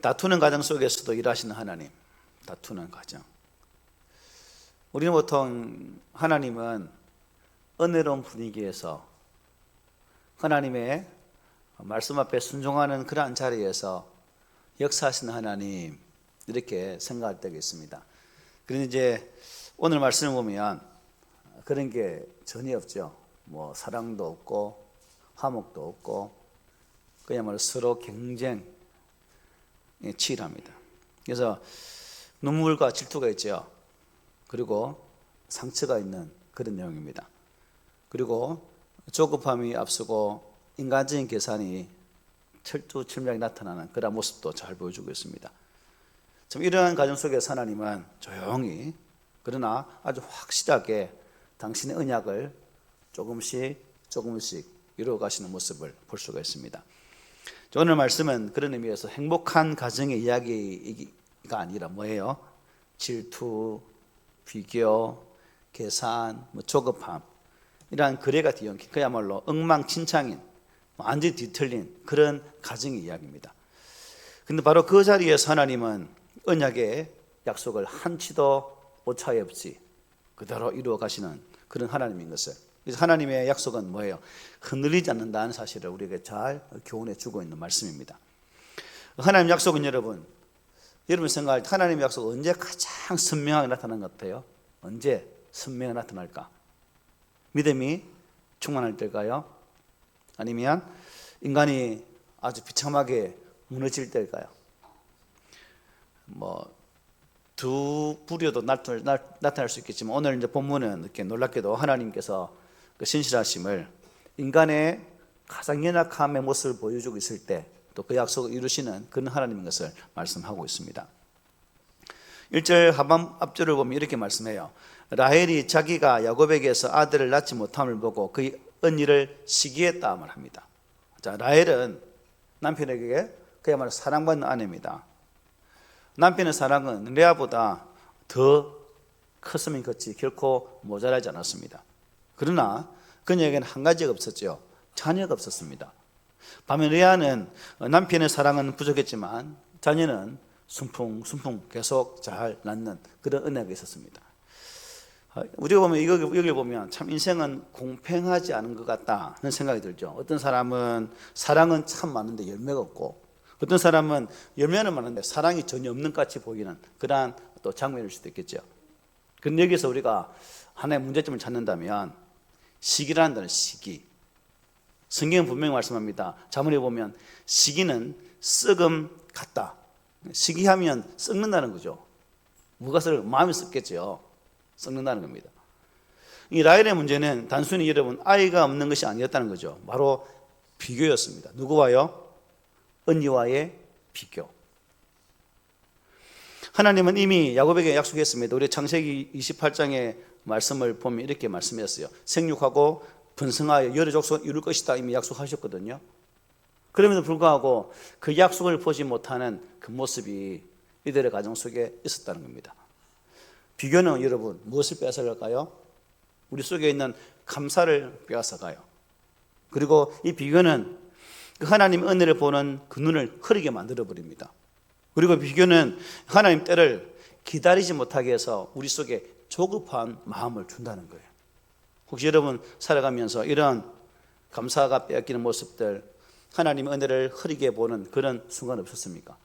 다투는 가정 속에서도 일하시는 하나님, 다투는 가정. 우리는 보통 하나님은 은혜로운 분위기에서 하나님의 말씀 앞에 순종하는 그러한 자리에서 역사하시는 하나님, 이렇게 생각할 때가 있습니다. 그런데 이제 오늘 말씀을 보면 그런 게 전혀 없죠. 뭐 사랑도 없고 화목도 없고 그야말로 서로 경쟁에 치열합니다. 그래서 눈물과 질투가 있죠. 그리고 상처가 있는 그런 내용입니다. 그리고 조급함이 앞서고 인간적인 계산이 철두철미하게 나타나는 그런 모습도 잘 보여주고 있습니다. 참 이러한 가정 속에서 하나님은 조용히 그러나 아주 확실하게 당신의 언약을 조금씩 이루어 가시는 모습을 볼 수가 있습니다. 오늘 말씀은 그런 의미에서 행복한 가정의 이야기가 아니라 뭐예요? 질투, 비교, 계산, 조급함, 이러한 거래가 뒤엉킨 그야말로 엉망진창인 완전히 뒤틀린 그런 가정의 이야기입니다. 근데 바로 그 자리에서 하나님은 언약의 약속을 한치도 오차에 없이 그대로 이루어 가시는 그런 하나님인 것을, 그래서 하나님의 약속은 뭐예요? 흔들리지 않는다는 사실을 우리에게 잘 교훈해 주고 있는 말씀입니다. 하나님 약속은 여러분 생각할 때 하나님의 약속은 언제 가장 선명하게 나타나는 것 같아요? 언제 선명하게 나타날까? 믿음이 충만할 때일까요? 아니면 인간이 아주 비참하게 무너질 때일까요? 두 부류도 나타날 수 있겠지만 오늘 이제 본문은 이렇게 놀랍게도 하나님께서 그 신실하심을 인간의 가장 연약함의 모습을 보여주고 있을 때 또 그 약속을 이루시는 그런 하나님인 것을 말씀하고 있습니다. 1절 하반 앞절을 보면 이렇게 말씀해요. 라헬이 자기가 야곱에게서 아들을 낳지 못함을 보고 그의 언니를 시기했다함을 합니다. 자, 라헬은 남편에게 그야말로 사랑받는 아내입니다. 남편의 사랑은 레아보다 더 컸으면 그렇지 결코 모자라지 않았습니다. 그러나 그녀에게는 한 가지가 없었죠. 자녀가 없었습니다. 반면 레아는 남편의 사랑은 부족했지만 자녀는 순풍순풍 계속 잘 낳는 그런 은혜가 있었습니다. 우리가 보면 여기 보면 참 인생은 공평하지 않은 것 같다는 생각이 들죠. 어떤 사람은 사랑은 참 많은데 열매가 없고, 어떤 사람은 열매는 많은데 사랑이 전혀 없는 것 같이 보이는 그러한 또 장면일 수도 있겠죠. 그런데 여기서 우리가 하나의 문제점을 찾는다면 시기라는 단어, 시기. 성경은 분명히 말씀합니다. 자문에 보면 시기는 썩음 같다. 시기하면 썩는다는 거죠. 뭐가 썩어? 마음이 썩겠죠. 썩는다는 겁니다. 이 라헬의 문제는 단순히 여러분 아이가 없는 것이 아니었다는 거죠. 바로 비교였습니다. 누구와요? 언니와의 비교. 하나님은 이미 야곱에게 약속했습니다. 우리 창세기 28장의 말씀을 보면 이렇게 말씀했어요. 생육하고 번성하여 여러 족속을 이룰 것이다 이미 약속하셨거든요. 그럼에도 불구하고 그 약속을 보지 못하는 그 모습이 이들의 가정 속에 있었다는 겁니다. 비교는 여러분 무엇을 빼앗아갈까요? 우리 속에 있는 감사를 빼앗아가요. 그리고 이 비교는 그 하나님의 은혜를 보는 그 눈을 흐리게 만들어버립니다. 그리고 비교는 하나님 때를 기다리지 못하게 해서 우리 속에 조급한 마음을 준다는 거예요. 혹시 여러분 살아가면서 이런 감사가 빼앗기는 모습들, 하나님의 은혜를 흐리게 보는 그런 순간 없었습니까?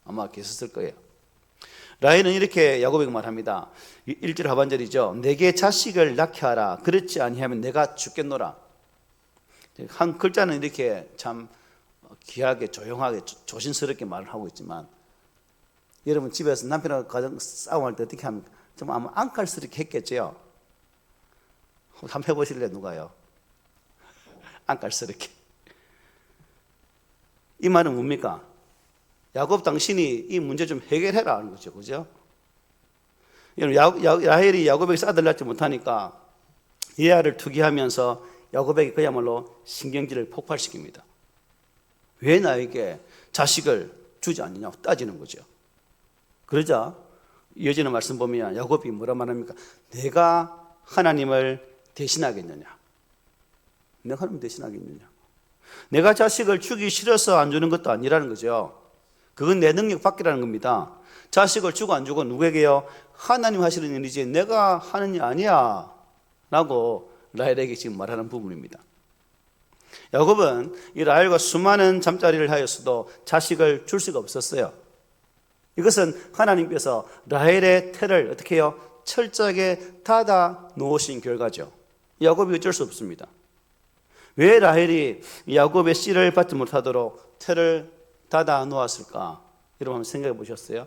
아마 계셨을 거예요. 라헬은 이렇게 야곱에게 말합니다. 1절 하반절이죠. 내게 자식을 낳게 하라. 그렇지 아니하면 내가 죽겠노라. 한 글자는 이렇게 참 귀하게 조용하게 조심스럽게 말을 하고 있지만 여러분 집에서 남편하고 가정 싸움할 때 어떻게 합니까? 좀 아마 앙칼스럽게 했겠죠. 한번 해보실래요? 누가요? 앙칼스럽게. 이 말은 뭡니까? 야곱 당신이 이 문제 좀 해결해라 하는 거죠. 그죠? 라헬이 야곱에게서 아들 낳지 못하니까 레아를 투기하면서 야곱에게 그야말로 신경질을 폭발시킵니다. 왜 나에게 자식을 주지 않느냐고 따지는 거죠. 그러자 이어지는 말씀 보면 야곱이 뭐라 말합니까? 내가 하나님을 대신하겠느냐? 내가 하나님을 대신하겠느냐? 내가 자식을 주기 싫어서 안 주는 것도 아니라는 거죠. 그건 내 능력 밖이라는 겁니다. 자식을 주고 안 주고 누구에게요? 하나님 하시는 일이지 내가 하는 일 아니야 라고 라헬에게 지금 말하는 부분입니다. 야곱은 이 라헬과 수많은 잠자리를 하였어도 자식을 줄 수가 없었어요. 이것은 하나님께서 라헬의 태를 어떻게 해요? 철저하게 닫아 놓으신 결과죠. 야곱이 어쩔 수 없습니다. 왜 라헬이 야곱의 씨를 받지 못하도록 태를 닫아 놓았을까? 여러분 한번 생각해 보셨어요?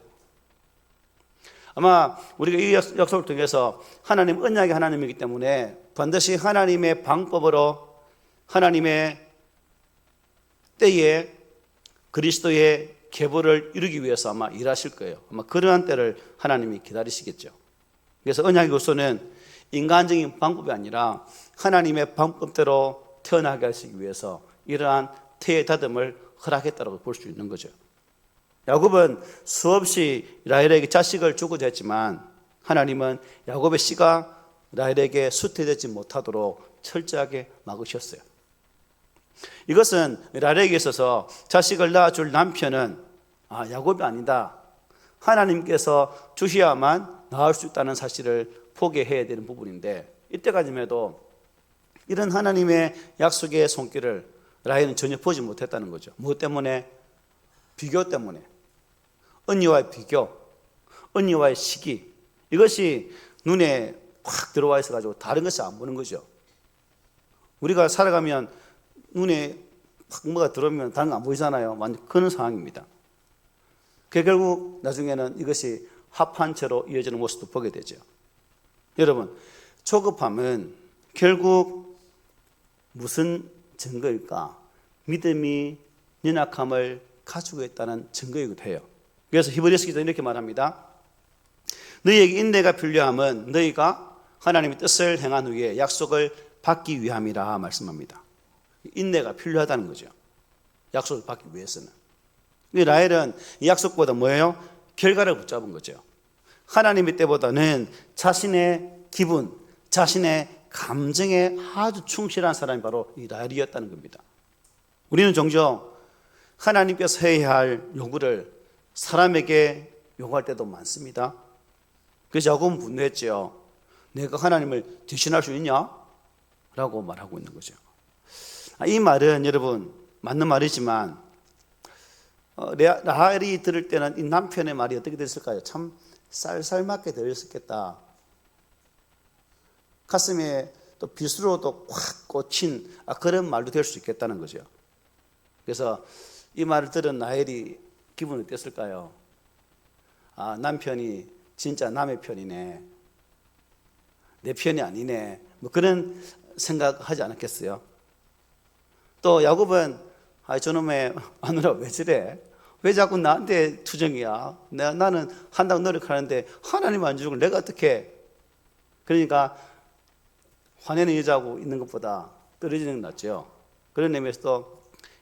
아마 우리가 이 약속을 통해서 하나님 언약의 하나님이기 때문에 반드시 하나님의 방법으로 하나님의 때에 그리스도의 계보를 이루기 위해서 아마 일하실 거예요. 아마 그러한 때를 하나님이 기다리시겠죠. 그래서 언약의 요소는 인간적인 방법이 아니라 하나님의 방법대로 태어나게 하시기 위해서 이러한 태의 다듬을 허락했다고 볼 수 있는 거죠. 야곱은 수없이 라헬에게 자식을 주고자 했지만 하나님은 야곱의 씨가 라헬에게 수태되지 못하도록 철저하게 막으셨어요. 이것은 라헬에게 있어서 자식을 낳아줄 남편은 야곱이 아니다, 하나님께서 주셔야만 낳을 수 있다는 사실을 포기해야 되는 부분인데, 이때까지만 해도 이런 하나님의 약속의 손길을 라헬은 전혀 보지 못했다는 거죠. 무엇 때문에? 비교 때문에. 언니와의 비교, 언니와의 시기, 이것이 눈에 확 들어와 있어가지고 다른 것이 안 보는 거죠. 우리가 살아가면 눈에 확 뭐가 들어오면 다른 거 안 보이잖아요. 완전 그런 상황입니다. 그 결국 나중에는 이것이 합한 채로 이어지는 모습도 보게 되죠. 여러분, 조급함은 결국 무슨 증거일까? 믿음이 연약함을 가지고 있다는 증거이기도 해요. 그래서 히브리서 기자는 이렇게 말합니다. 너희에게 인내가 필요함은 너희가 하나님의 뜻을 행한 후에 약속을 받기 위함이라 말씀합니다. 인내가 필요하다는 거죠. 약속을 받기 위해서는. 라헬은 이 약속보다 뭐예요? 결과를 붙잡은 거죠. 하나님의 때보다는 자신의 기분, 자신의 감정에 아주 충실한 사람이 바로 이 라헬이었다는 겁니다. 우리는 종종 하나님께서 해야 할 요구를 사람에게 요구할 때도 많습니다. 그래서 야곱은 분노했죠. 내가 하나님을 대신할 수 있냐? 라고 말하고 있는 거죠. 이 말은 여러분 맞는 말이지만 라헬이 들을 때는 이 남편의 말이 어떻게 됐을까요? 참 쌀쌀맞게 들렸었겠다. 가슴에 또 빗으로도 확 꽂힌 그런 말도 될 수 있겠다는 거죠. 그래서 이 말을 들은 라헬이 기분이 어땠을까요? 남편이 진짜 남의 편이네, 내 편이 아니네, 뭐 그런 생각하지 않았겠어요? 또 야곱은 저놈의 마누라 왜 저래? 왜 자꾸 나한테 투정이야? 나는 한다고 노력하는데 하나님 안 주고 내가 어떻게? 그러니까 화내는 여자하고 있는 것보다 떨어지는 게 낫죠. 그런 의미에서도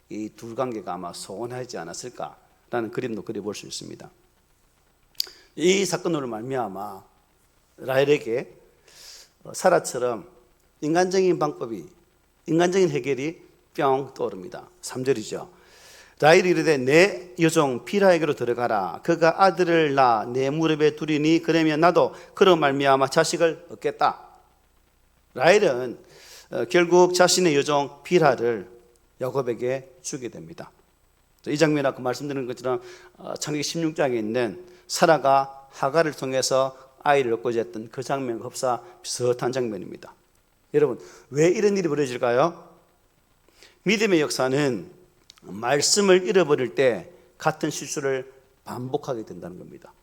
이 둘 관계가 아마 소원하지 않았을까라는 그림도 그려볼 수 있습니다. 이 사건으로 말미암아 라헬에게 사라처럼 인간적인 방법이, 인간적인 해결이 뿅 떠오릅니다. 3절이죠. 라헬이 이르되 내 여종 빌하에게로 들어가라. 그가 아들을 낳아 내 무릎에 두리니 그러면 나도 그로 말미암아 자식을 얻겠다. 라헬은 결국 자신의 여종 빌하를 야곱에게 주게 됩니다. 이 장면이 아까 말씀드린 것처럼 창세기 16장에 있는 사라가 하갈을 통해서 아이를 얻고자 했던 그 장면과 흡사 비슷한 장면입니다. 여러분, 왜 이런 일이 벌어질까요? 믿음의 역사는 말씀을 잃어버릴 때 같은 실수를 반복하게 된다는 겁니다.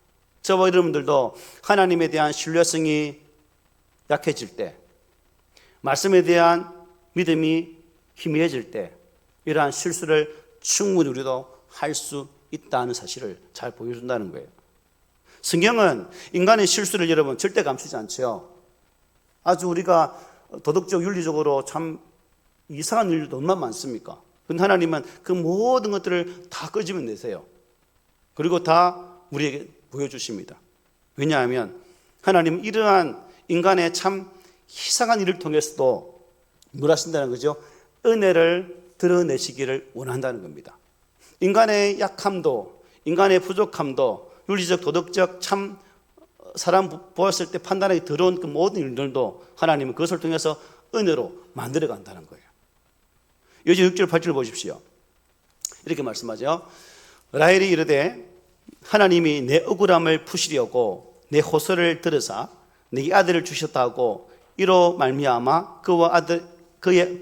저와 여러분들도 하나님에 대한 신뢰성이 약해질 때, 말씀에 대한 믿음이 희미해질 때 이러한 실수를 충분히 우리도 할 수 있다는 사실을 잘 보여준다는 거예요. 성경은 인간의 실수를 여러분 절대 감추지 않죠. 아주 우리가 도덕적 윤리적으로 참 이상한 일도 얼마나 많습니까? 그런데 하나님은 그 모든 것들을 다 끄집어내세요. 그리고 다 우리에게 보여주십니다. 왜냐하면 하나님은 이러한 인간의 참 이상한 일을 통해서도 뭘 하신다는 거죠? 은혜를 드러내시기를 원한다는 겁니다. 인간의 약함도, 인간의 부족함도 윤리적, 도덕적, 참 사람 보았을 때 판단하기 더러운 그 모든 일들도 하나님은 그것을 통해서 은혜로 만들어 간다는 거예요. 요즘 6절 8절 보십시오. 이렇게 말씀하죠. 라헬이 이르되 하나님이 내 억울함을 푸시려고 내 호소를 들으사 내게 아들을 주셨다 하고 이로 말미암아 그와 아들 그의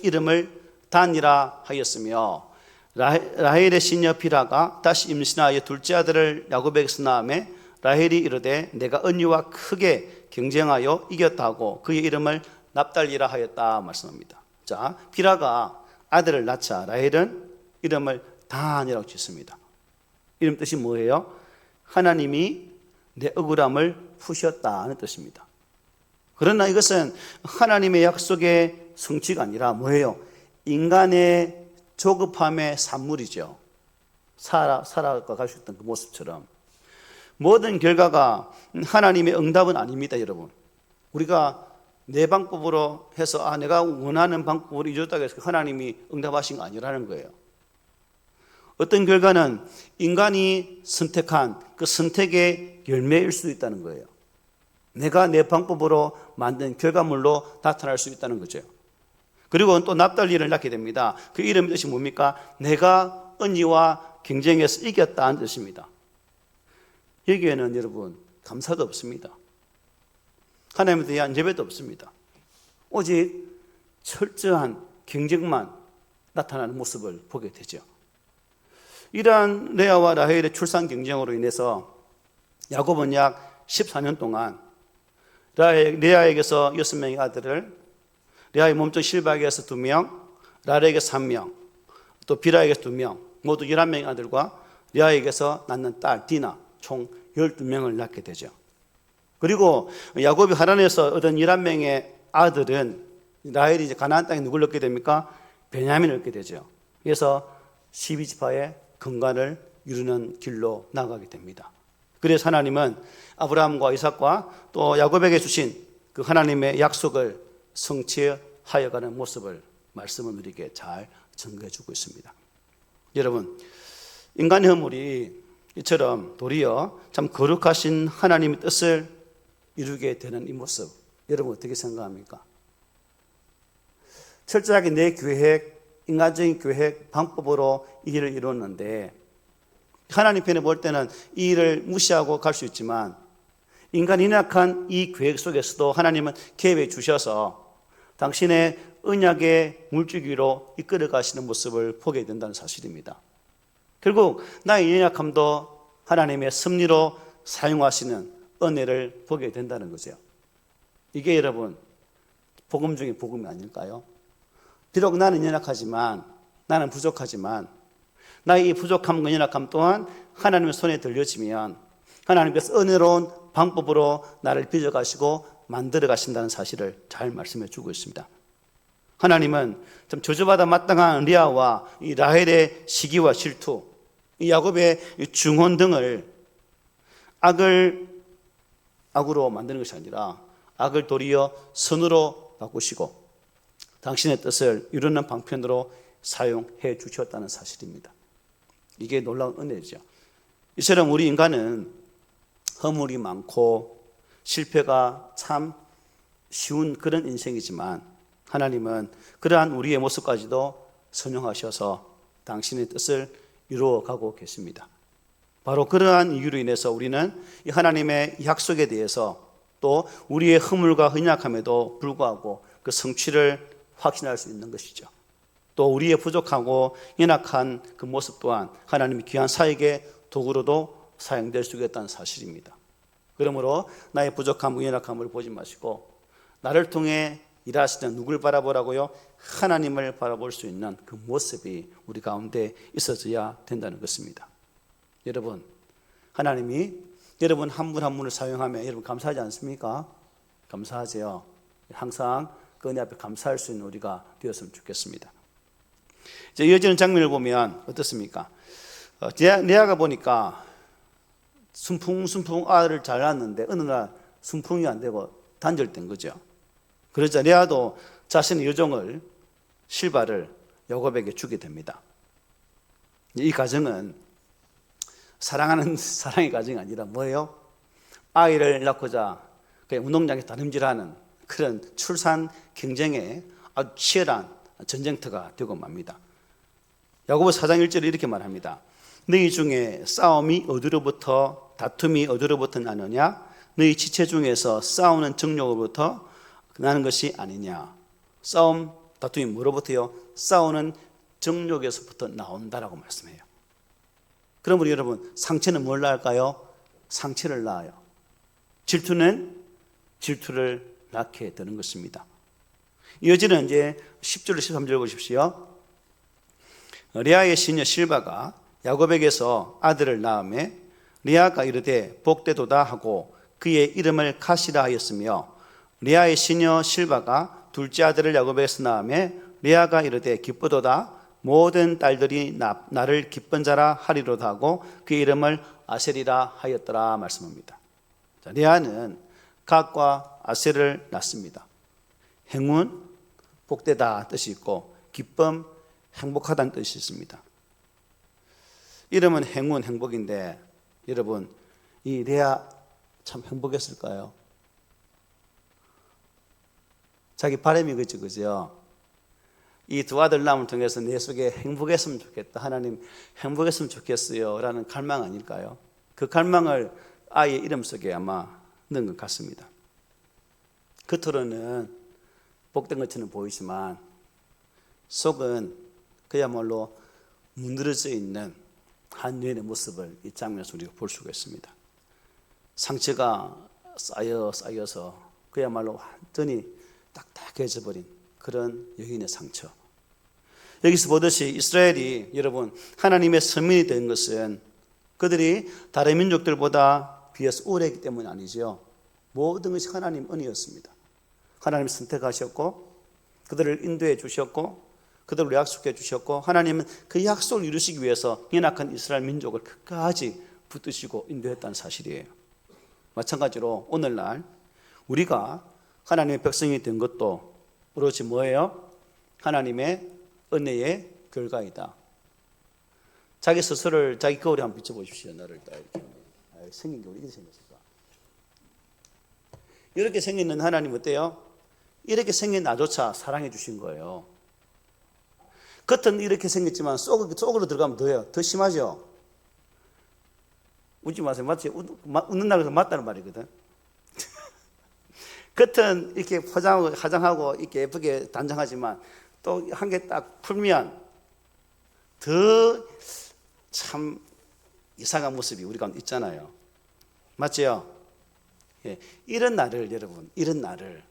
이름을 단이라 하였으며 라헬의 시녀 비라가 다시 임신하여 둘째 아들을 야곱에게서 낳음에 라헬이 이르되 내가 언니와 크게 경쟁하여 이겼다고 그의 이름을 납달리라 하였다 말씀합니다. 자, 비라가 아들을 낳자 라헬은 이름을 단이라고 짓습니다. 이름 뜻이 뭐예요? 하나님이 내 억울함을 푸셨다는 뜻입니다. 그러나 이것은 하나님의 약속의 성취가 아니라 뭐예요? 인간의 조급함의 산물이죠. 살아가 갈 수 있던 그 모습처럼 모든 결과가 하나님의 응답은 아닙니다, 여러분. 우리가 내 방법으로 해서 내가 원하는 방법으로 이루었다고 해서 하나님이 응답하신 거 아니라는 거예요. 어떤 결과는 인간이 선택한 그 선택의 열매일 수 있다는 거예요. 내가 내 방법으로 만든 결과물로 나타날 수 있다는 거죠. 그리고 또 납달리를 낳게 됩니다. 그 이름 뜻이 뭡니까? 내가 언니와 경쟁해서 이겼다는 뜻입니다. 여기에는 여러분 감사도 없습니다. 하나님에 대한 예배도 없습니다. 오직 철저한 경쟁만 나타나는 모습을 보게 되죠. 이러한 레아와 라헬의 출산 경쟁으로 인해서 야곱은 약 14년 동안 레아에게서 6명의 아들을, 레아의 몸종 실바에게서 2명, 라헬에게서 1명, 또 비라에게서 2명, 모두 11명의 아들과 레아에게서 낳는 딸 디나 총 12명을 낳게 되죠. 그리고 야곱이 하란에서 얻은 11명의 아들은 라헬이 이제 가나안 땅에 누굴 얻게 됩니까? 베냐민을 얻게 되죠. 그래서 12지파의 근간을 이루는 길로 나가게 됩니다. 그래서 하나님은 아브라함과 이삭과 또 야곱에게 주신 그 하나님의 약속을 성취하여 가는 모습을 말씀을 우리에게 잘 증거해 주고 있습니다. 여러분, 인간의 허물이 이처럼 도리어 참 거룩하신 하나님의 뜻을 이루게 되는 이 모습, 여러분 어떻게 생각합니까? 철저하게 내 계획, 인간적인 계획, 방법으로 이 일을 이루었는데 하나님 편에 볼 때는 이 일을 무시하고 갈 수 있지만 인간이 인약한 이 계획 속에서도 하나님은 개입해 주셔서 당신의 언약의 물줄기 위로 이끌어 가시는 모습을 보게 된다는 사실입니다. 결국 나의 연약함도 하나님의 섭리로 사용하시는 은혜를 보게 된다는 거죠. 이게 여러분 복음 중에 복음이 아닐까요? 비록 나는 연약하지만, 나는 부족하지만 나의 이 부족함과 연약함 또한 하나님의 손에 들려지면 하나님께서 은혜로운 방법으로 나를 빚어가시고 만들어 가신다는 사실을 잘 말씀해 주고 있습니다. 하나님은 참 저주받아 마땅한 리아와 이 라헬의 시기와 질투, 이 야곱의 중혼 등을 악으로 만드는 것이 아니라 악을 도리어 선으로 바꾸시고 당신의 뜻을 이루는 방편으로 사용해 주셨다는 사실입니다. 이게 놀라운 은혜죠. 이처럼 우리 인간은 허물이 많고 실패가 참 쉬운 그런 인생이지만 하나님은 그러한 우리의 모습까지도 선용하셔서 당신의 뜻을 이루어가고 계십니다. 바로 그러한 이유로 인해서 우리는 이 하나님의 약속에 대해서 또 우리의 허물과 연약함에도 불구하고 그 성취를 확신할 수 있는 것이죠. 또 우리의 부족하고 연약한 그 모습 또한 하나님의 귀한 사역의 도구로도 사용될 수 있다는 사실입니다. 그러므로 나의 부족함과 연약함을 보지 마시고 나를 통해 일하시는 누굴 바라보라고요? 하나님을 바라볼 수 있는 그 모습이 우리 가운데 있어져야 된다는 것입니다. 여러분, 하나님이 여러분 한 분 한 분을 사용하면 여러분 감사하지 않습니까? 감사하세요. 항상 그 은혜 앞에 감사할 수 있는 우리가 되었으면 좋겠습니다. 이제 이어지는 장면을 보면 어떻습니까? 레아가 보니까 순풍순풍 아들을 잘 낳았는데 어느 날 순풍이 안 되고 단절된 거죠. 그러자 레아도 자신의 여종을 실바를 야곱에게 주게 됩니다. 이 가정은 사랑하는 사랑의 가정이 아니라 뭐예요? 아이를 낳고자 그냥 운동장에 다름질하는 그런 출산 경쟁에 아주 치열한 전쟁터가 되고 맙니다. 야고보 4장 1절에 이렇게 말합니다. 너희 중에 싸움이 어디로부터 다툼이 어디로부터 나느냐? 너희 지체 중에서 싸우는 정욕으로부터 나는 것이 아니냐? 싸움, 다툼이 뭐로부터요? 싸우는 정욕에서부터 나온다라고 말씀해요. 그러므로 여러분, 상처는 뭘 낳을까요? 상처를 낳아요. 질투는 질투를 낳게 되는 것입니다. 이어지는 이제 10절 13절 보십시오. 레아의 시녀 실바가 야곱에게서 아들을 낳음에 레아가 이르되 복되도다 하고 그의 이름을 가시라 하였으며 레아의 시녀 실바가 둘째 아들을 야곱에게서 낳음에 레아가 이르되 기쁘도다 모든 딸들이 나를 기쁜 자라 하리로다 하고 그의 이름을 아셀이라 하였더라 말씀합니다. 자, 레아는 갓과 아셀을 낳습니다. 행운, 복되다 뜻이 있고 기쁨, 행복하다는 뜻이 있습니다. 이름은 행운, 행복인데 여러분, 이 레아 참 행복했을까요? 자기 바람이 그죠? 이 두 아들 낳음을 통해서 내 속에 행복했으면 좋겠다, 하나님 행복했으면 좋겠어요 라는 갈망 아닐까요? 그 갈망을 아이의 이름 속에 아마 넣은 것 같습니다. 겉으로는 복된 것처럼 보이지만 속은 그야말로 문드러져 있는 한 여인의 모습을 이 장면에서 우리가 볼 수가 있습니다. 상처가 쌓여서 그야말로 완전히 딱딱해져 버린 그런 여인의 상처. 여기서 보듯이 이스라엘이 여러분 하나님의 선민이 된 것은 그들이 다른 민족들보다 비해서 우월했기 때문이 아니죠. 모든 것이 하나님 은혜였습니다. 하나님 선택하셨고 그들을 인도해 주셨고 그들을 약속해 주셨고 하나님은 그 약속을 이루시기 위해서 연약한 이스라엘 민족을 끝까지 붙드시고 인도했다는 사실이에요. 마찬가지로 오늘날 우리가 하나님의 백성이 된 것도 오로지 뭐예요? 하나님의 은혜의 결과이다. 자기 스스로를 자기 거울에 한번 비춰보십시오. 나를 딱 이렇게 생긴 게 이렇게 생겼을까? 이렇게 생긴 하나님 어때요? 이렇게 생긴 나조차 사랑해 주신 거예요. 겉은 이렇게 생겼지만 속으로 들어가면 더 심하죠? 웃지 마세요. 맞지? 웃는 날에서 맞다는 말이거든. 겉은 이렇게 화장하고 이렇게 예쁘게 단정하지만 또 한 개 딱 풀면 더 참 이상한 모습이 우리 가운데 있잖아요. 맞죠? 예. 이런 날을 여러분, 이런 날을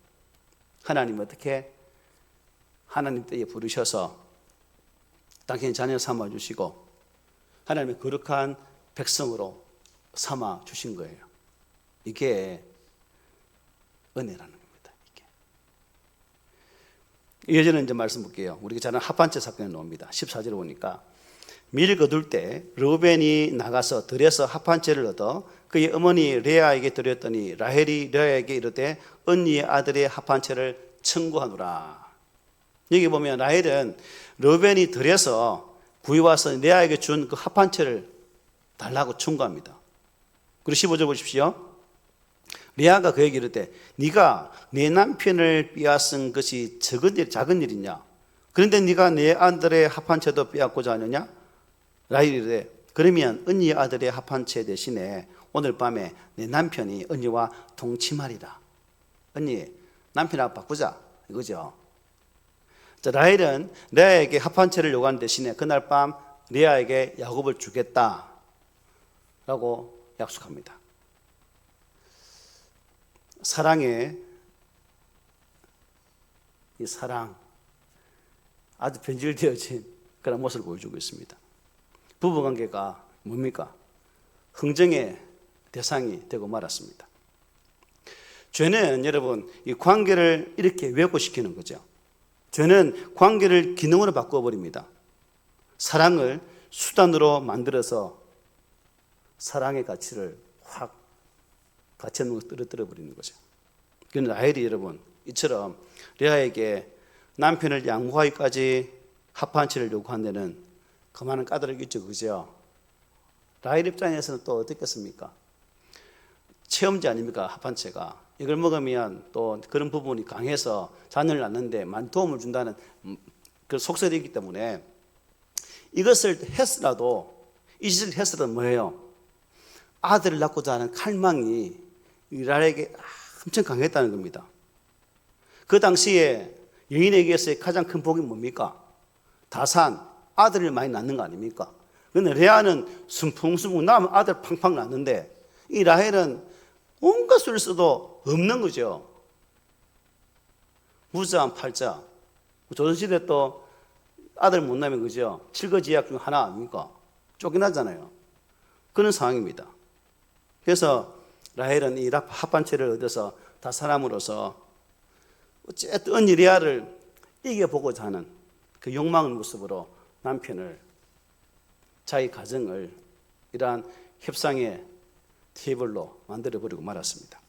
하나님 어떻게 하나님 때에 부르셔서 당신의 자녀 삼아 주시고 하나님의 거룩한 백성으로 삼아 주신 거예요. 이게 은혜라는 겁니다. 이게. 예전에 이제 말씀 볼게요. 우리가 잘 아는 합판체 사건이 나옵니다. 14절에 보니까 밀 거둘 때 르우벤이 나가서 들에서 합판체를 얻어 그의 어머니 레아에게 드렸더니 라헬이 레아에게 이르되 언니의 아들의 합판체를 청구하노라. 여기 보면 라헬은 르우벤이 들에서 구해와서 레아에게 준 그 합판체를 달라고 청구합니다. 그리고 15절 보십시오. 레아가 그에게 이르되 네가 내 남편을 빼앗은 것이 작은 일이냐? 그런데 네가 내 아들의 합판체도 빼앗고자 하느냐? 라헬이 이르되 그러면 언니의 아들의 합판체 대신에 오늘 밤에 내 남편이 언니와 동침하리라. 언니 남편하고 바꾸자 이거죠. 자, 라헬은 레아에게 합판체를 요구하는 대신에 그날 밤 레아에게 야곱을 주겠다라고 약속합니다. 사랑의 이 사랑 아주 변질되어진 그런 모습을 보여주고 있습니다. 부부관계가 뭡니까? 흥정의 대상이 되고 말았습니다. 죄는 여러분 이 관계를 이렇게 왜곡시키는 거죠. 죄는 관계를 기능으로 바꿔버립니다. 사랑을 수단으로 만들어서 사랑의 가치를 확 가치 없는 걸 떨어뜨려 버리는 거죠. 그런데 라헬이 여러분 이처럼 레아에게 남편을 양보하기까지 합판체를 요구한 데는 그만한 까닭이 있죠, 그죠? 라헬 입장에서는 또 어떻겠습니까? 체험제 아닙니까? 합한채가. 이걸 먹으면 또 그런 부분이 강해서 자녀를 낳는데 많은 도움을 준다는 그 속설이 있기 때문에 이것을 했으라도, 이 짓을 했으라도 뭐예요? 아들을 낳고자 하는 칼망이 이 라헬에게 엄청 강했다는 겁니다. 그 당시에 여인에게서의 가장 큰 복이 뭡니까? 다산, 아들을 많이 낳는 거 아닙니까? 근데 레아는 순풍순풍 낳으면 아들 팡팡 낳는데 이 라헬은 온갖 수를 써도 없는 거죠. 무자한 팔자. 조선시대 또 아들 못 낳으면 그죠? 칠거지약 중 하나 아닙니까? 쫓겨나잖아요. 그런 상황입니다. 그래서 라헬은 이 합한채를 얻어서 다 사람으로서 어쨌든 언니 레아를 이겨보고자 하는 그 욕망의 모습으로 남편을, 자기 가정을 이러한 협상의 테이블로 만들어버리고 말았습니다.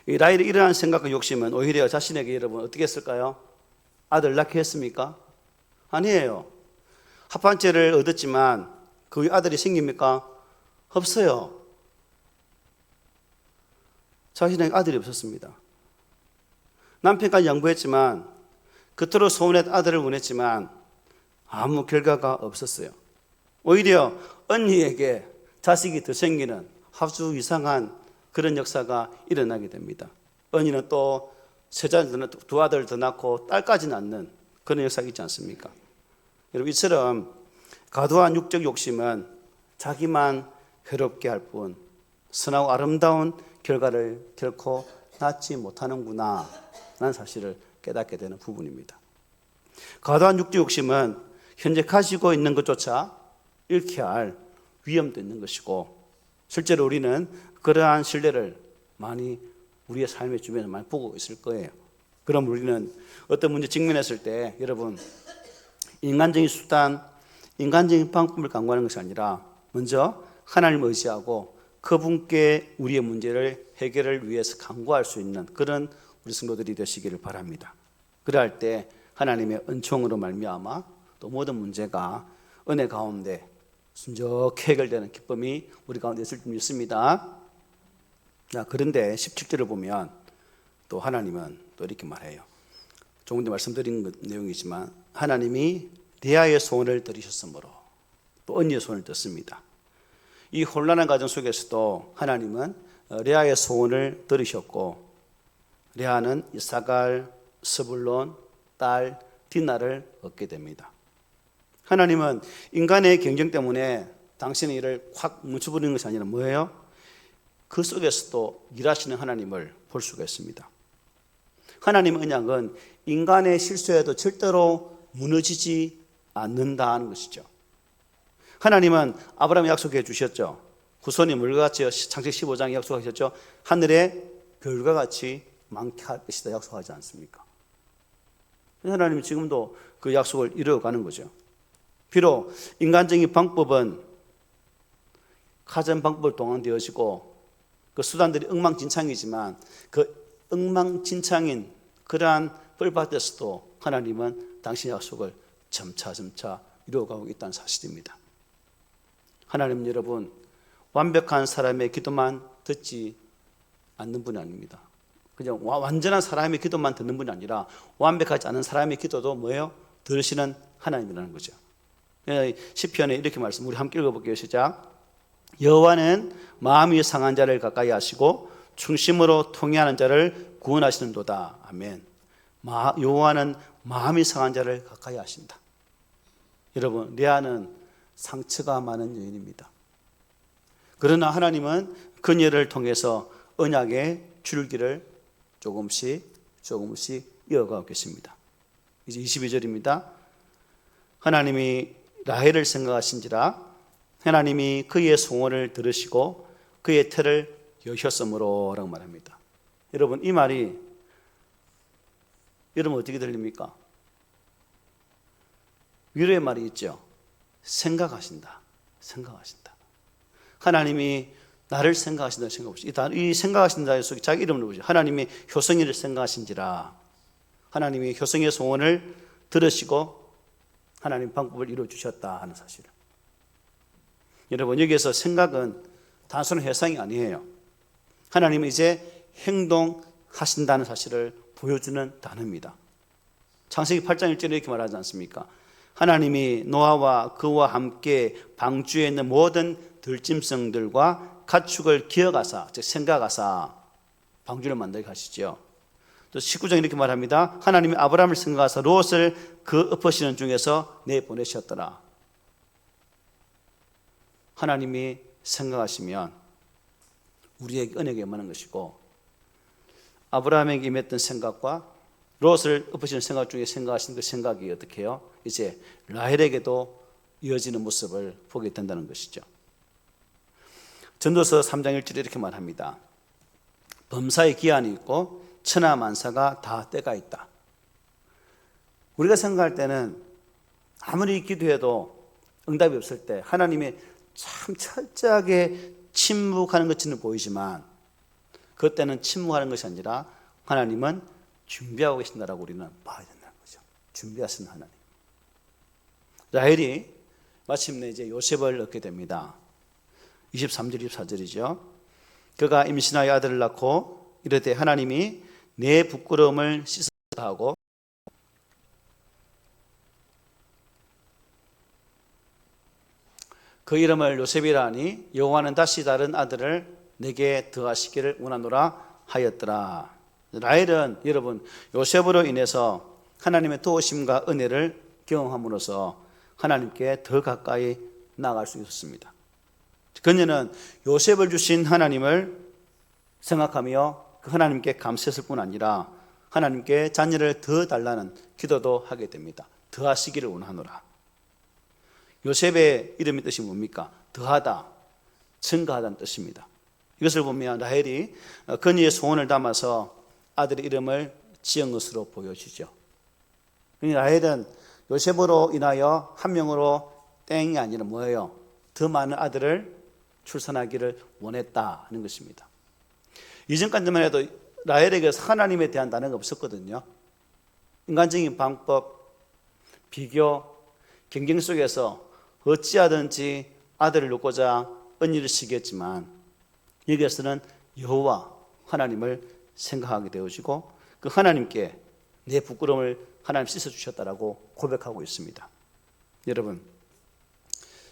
이 라헬의 이러한 생각과 욕심은 오히려 자신에게 여러분 어떻게 했을까요? 아들 낳게 했습니까? 아니에요. 합한채를 얻었지만 그 아들이 생깁니까? 없어요. 자신에게 아들이 없었습니다. 남편까지 양보했지만, 그토록 소원했던 아들을 원했지만 아무 결과가 없었어요. 오히려 언니에게 자식이 더 생기는 아주 이상한 그런 역사가 일어나게 됩니다. 언니는 또 두 아들을 더 낳고 딸까지 낳는 그런 역사가 있지 않습니까? 여러분, 이처럼 과도한 육적 욕심은 자기만 괴롭게 할 뿐 선하고 아름다운 결과를 결코 낳지 못하는구나 라는 사실을 깨닫게 되는 부분입니다. 과도한 육적 욕심은 현재 가지고 있는 것조차 잃게 할 위험도 있는 것이고, 실제로 우리는 그러한 신뢰를 많이 우리의 삶의 주변에 많이 보고 있을 거예요. 그럼 우리는 어떤 문제 직면했을 때 여러분 인간적인 수단, 인간적인 방법을 강구하는 것이 아니라 먼저 하나님을 의지하고 그분께 우리의 문제를 해결을 위해서 강구할 수 있는 그런 우리 성도들이 되시기를 바랍니다. 그럴 때 하나님의 은총으로 말미암아 또 모든 문제가 은혜 가운데 순적히 해결되는 기쁨이 우리 가운데 있을 줄 믿습니다. 자, 그런데 17절을 보면 또 하나님은 또 이렇게 말해요. 조금 전에 말씀드린 내용이지만 하나님이 레아의 소원을 들으셨으므로 또 언니의 소원을 듣습니다. 이 혼란한 과정 속에서도 하나님은 레아의 소원을 들으셨고, 레아는 이사갈, 스불론, 딸 디나를 얻게 됩니다. 하나님은 인간의 경쟁 때문에 당신의 일을 확 멈춰버리는 것이 아니라 뭐예요? 그 속에서도 일하시는 하나님을 볼 수가 있습니다. 하나님의 언약은 인간의 실수에도 절대로 무너지지 않는다는 것이죠. 하나님은 아브라함에 약속해 주셨죠. 후손이 물과 같이, 창세기 15장에 약속하셨죠. 하늘의 별과 같이 많게 할 것이다 약속하지 않습니까? 하나님이 지금도 그 약속을 이루어가는 거죠. 비록 인간적인 방법은 가전 방법을 동원되어지고 그 수단들이 엉망진창이지만 그 엉망진창인 그러한 뻘밭에서도 하나님은 당신의 약속을 점차 이루어가고 있다는 사실입니다. 하나님 여러분, 완벽한 사람의 기도만 듣지 않는 분이 아닙니다. 그냥 완전한 사람의 기도만 듣는 분이 아니라 완벽하지 않은 사람의 기도도 뭐예요? 들으시는 하나님이라는 거죠. 시편에 이렇게 말씀, 우리 함께 읽어볼게요. 시작. 여호와는 마음이 상한 자를 가까이 하시고 충심으로 통회하는 자를 구원하시는도다. 아멘. 여호와는 마음이 상한 자를 가까이 하신다. 여러분, 레아는 상처가 많은 여인입니다. 그러나 하나님은 그녀를 통해서 언약의 줄기를 조금씩 이어가고 계십니다. 이제 22절입니다. 하나님이 라헬을 생각하신지라 하나님이 그의 소원을 들으시고 그의 태를 여셨으므로 라고 말합니다. 여러분, 이 말이 여러분 어떻게 들립니까? 위로의 말이 있죠. 생각하신다. 하나님이 나를 생각하신다 생각하시죠. 이 생각하신다 속에 자기 이름을 보죠. 하나님이 효성이를 생각하신지라. 하나님이 효성의 소원을 들으시고 하나님 방법을 이루어 주셨다 하는 사실을. 여러분, 여기에서 생각은 단순한 회상이 아니에요. 하나님은 이제 행동하신다는 사실을 보여주는 단어입니다. 창세기 8장 1절에 이렇게 말하지 않습니까? 하나님이 노아와 그와 함께 방주에 있는 모든 들짐승들과 가축을 기어가사, 즉 생각하사 방주를 만들게 하시죠. 또 19장 이렇게 말합니다. 하나님이 아브라함을 생각하사 롯을 그 엎으시는 중에서 내보내셨더라. 하나님이 생각하시면 우리에게 은혜가 임하는 것이고, 아브라함에게 임했던 생각과 롯을 엎으시는 생각 중에 생각하시는 그 생각이 어떻게 해요? 이제 라헬에게도 이어지는 모습을 보게 된다는 것이죠. 전도서 3장 1절에 이렇게 말합니다. 범사의 기한이 있고 천하 만사가 다 때가 있다. 우리가 생각할 때는 아무리 기도해도 응답이 없을 때 하나님이 참 철저하게 침묵하는 것처럼 보이지만, 그때는 침묵하는 것이 아니라 하나님은 준비하고 계신다라고 우리는 봐야 된다는 거죠. 준비하신 하나님. 라헬이 마침내 이제 요셉을 얻게 됩니다. 23절 24절이죠. 그가 임신하여 아들을 낳고 이르되 하나님이 내 부끄러움을 씻으라 하고, 그 이름을 요셉이라 하니 여호와는 다시 다른 아들을 내게 더하시기를 원하노라 하였더라. 라헬은 여러분, 요셉으로 인해서 하나님의 도우심과 은혜를 경험함으로써 하나님께 더 가까이 나아갈 수 있었습니다. 그녀는 요셉을 주신 하나님을 생각하며 그 하나님께 감사했을 뿐 아니라 하나님께 자녀를 더 달라는 기도도 하게 됩니다. 더하시기를 원하노라. 요셉의 이름의 뜻이 뭡니까? 더하다, 증가하다는 뜻입니다. 이것을 보면 라헬이 그녀의 소원을 담아서 아들의 이름을 지은 것으로 보여지죠. 라헬은 요셉으로 인하여 한 명으로 땡이 아니라 뭐예요? 더 많은 아들을 출산하기를 원했다는 것입니다. 이전까지만 해도 라헬에게 하나님에 대한 단어가 없었거든요. 인간적인 방법, 비교, 경쟁 속에서 어찌하든지 아들을 놓고자 언니를 시겠지만, 여기에서는 여호와 하나님을 생각하게 되어지고 그 하나님께 내 부끄러움을 하나님 씻어주셨다라고 고백하고 있습니다. 여러분,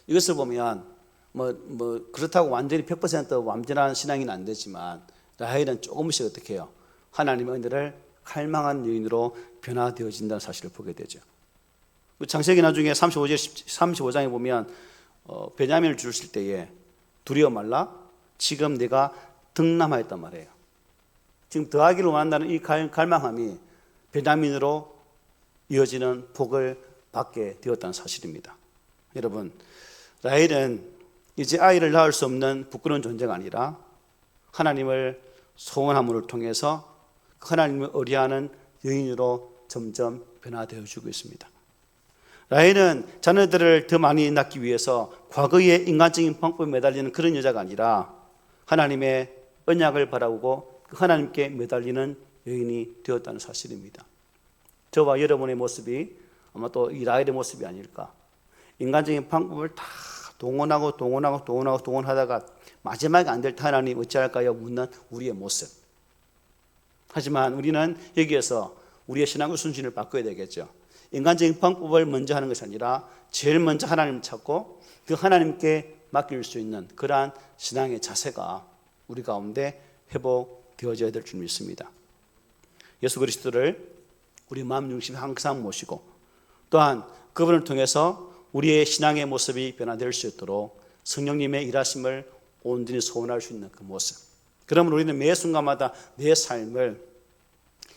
이것을 보면 그렇다고 완전히 100% 완전한 신앙은 안 되지만 라헬은 조금씩 어떻게 해요? 하나님의 은혜를 갈망한 여인으로 변화되어진다는 사실을 보게 되죠. 창세기 나중에 35장에 보면 베냐민을 주실 때에 두려워 말라, 지금 내가 득남하였단 말이에요. 지금 더하기를 원한다는 이 갈망함이 베냐민으로 이어지는 복을 받게 되었다는 사실입니다. 여러분, 라헬은 이제 아이를 낳을 수 없는 부끄러운 존재가 아니라 하나님을 소원함을 통해서 하나님을 의뢰하는 여인으로 점점 변화되어지고 있습니다. 라헬은 자녀들을 더 많이 낳기 위해서 과거의 인간적인 방법에 매달리는 그런 여자가 아니라 하나님의 언약을 바라보고 하나님께 매달리는 여인이 되었다는 사실입니다. 저와 여러분의 모습이 아마 또 이 라헬의 모습이 아닐까. 인간적인 방법을 다 동원하다가 마지막에 안 될 때 하나님 어찌할까요? 묻는 우리의 모습. 하지만 우리는 여기에서 우리의 신앙의 순진을 바꿔야 되겠죠. 인간적인 방법을 먼저 하는 것이 아니라 제일 먼저 하나님을 찾고 그 하나님께 맡길 수 있는 그러한 신앙의 자세가 우리 가운데 회복되어져야 될 줄 믿습니다. 예수 그리스도를 우리 마음 중심에 항상 모시고 또한 그분을 통해서 우리의 신앙의 모습이 변화될 수 있도록 성령님의 일하심을 온전히 소원할 수 있는 그 모습. 그러면 우리는 매 순간마다 내 삶을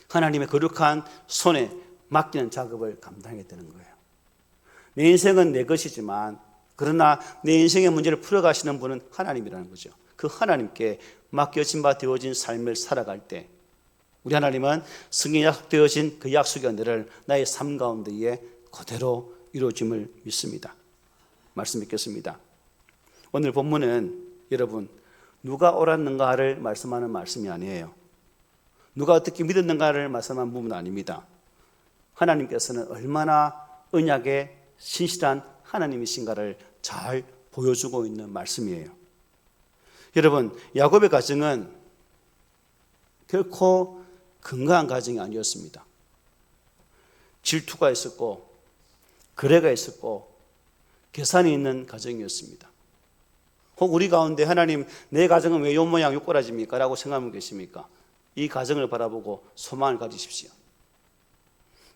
하나님의 거룩한 손에 맡기는 작업을 감당하게 되는 거예요. 내 인생은 내 것이지만 그러나 내 인생의 문제를 풀어가시는 분은 하나님이라는 거죠. 그 하나님께 맡겨진 바 되어진 삶을 살아갈 때 우리 하나님은 성경에 약속되어진 그 약속의 은혜를 나의 삶 가운데에 그대로 이루어짐을 믿습니다. 말씀 믿겠습니다. 오늘 본문은 여러분 누가 옳았는가를 말씀하는 말씀이 아니에요. 누가 어떻게 믿었는가를 말씀하는 부분은 아닙니다. 하나님께서는 얼마나 언약에 신실한 하나님이신가를 잘 보여주고 있는 말씀이에요. 여러분, 야곱의 가정은 결코 건강한 가정이 아니었습니다. 질투가 있었고 거래가 있었고 계산이 있는 가정이었습니다. 혹 우리 가운데 하나님 내 가정은 왜 요 모양 요 꼬라집니까? 라고 생각하고 계십니까? 이 가정을 바라보고 소망을 가지십시오.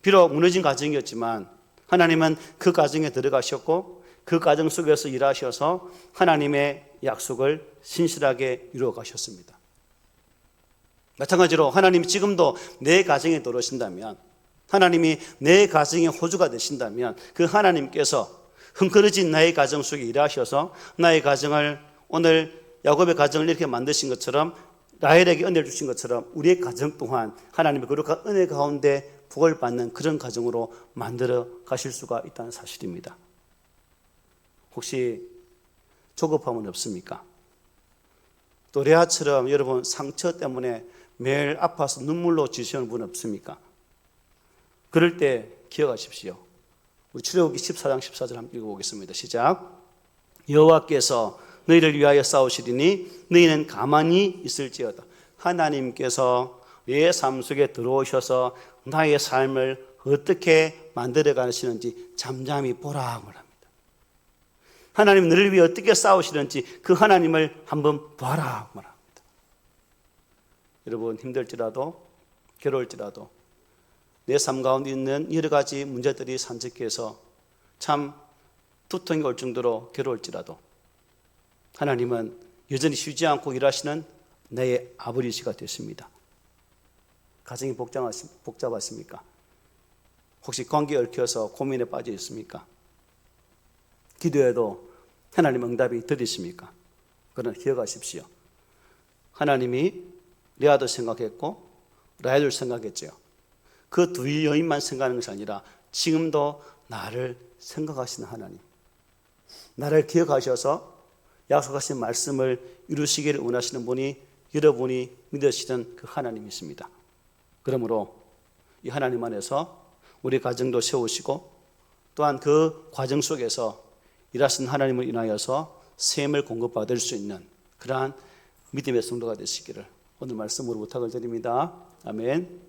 비록 무너진 가정이었지만 하나님은 그 가정에 들어가셨고 그 가정 속에서 일하셔서 하나님의 약속을 신실하게 이루어 가셨습니다. 마찬가지로 하나님이 지금도 내 가정에 들어오신다면, 하나님이 내 가정의 호주가 되신다면 그 하나님께서 흥그러진 나의 가정 속에 일하셔서 나의 가정을, 오늘 야곱의 가정을 이렇게 만드신 것처럼, 라헬에게 은혜를 주신 것처럼 우리의 가정 또한 하나님의 거룩한 은혜 가운데 복을 받는 그런 가정으로 만들어 가실 수가 있다는 사실입니다. 혹시 조급함은 없습니까? 또 레아처럼 여러분 상처 때문에 매일 아파서 눈물로 지시는 분 없습니까? 그럴 때 기억하십시오. 우리 출애굽기 14장 14절 함께 읽어보겠습니다. 시작. 여호와께서 너희를 위하여 싸우시리니 너희는 가만히 있을지어다. 하나님께서 내 삶 속에 들어오셔서 나의 삶을 어떻게 만들어 가시는지 잠잠히 보라 말합니다. 하나님 너를 위해 어떻게 싸우시는지 그 하나님을 한번 봐라 말합니다. 여러분, 힘들지라도 괴로울지라도 내 삶 가운데 있는 여러 가지 문제들이 산적해서 참 두통이 올 정도로 괴로울지라도 하나님은 여전히 쉬지 않고 일하시는 내 아버지시가 되십니다. 가정이 복잡하십니까? 혹시 관계에 얽혀서 고민에 빠져 있습니까? 기도해도 하나님 응답이 들리십니까? 그러나 기억하십시오. 하나님이 레아도 생각했고 라헬도 생각했죠. 그 두 여인만 생각하는 것이 아니라 지금도 나를 생각하시는 하나님, 나를 기억하셔서 약속하신 말씀을 이루시기를 원하시는 분이 여러분이 믿으시는 그 하나님이십니다. 그러므로 이 하나님 안에서 우리 가정도 세우시고 또한 그 과정 속에서 일하신 하나님을 인하여서 셈을 공급받을 수 있는 그러한 믿음의 성도가 되시기를 오늘 말씀으로 부탁을 드립니다. 아멘.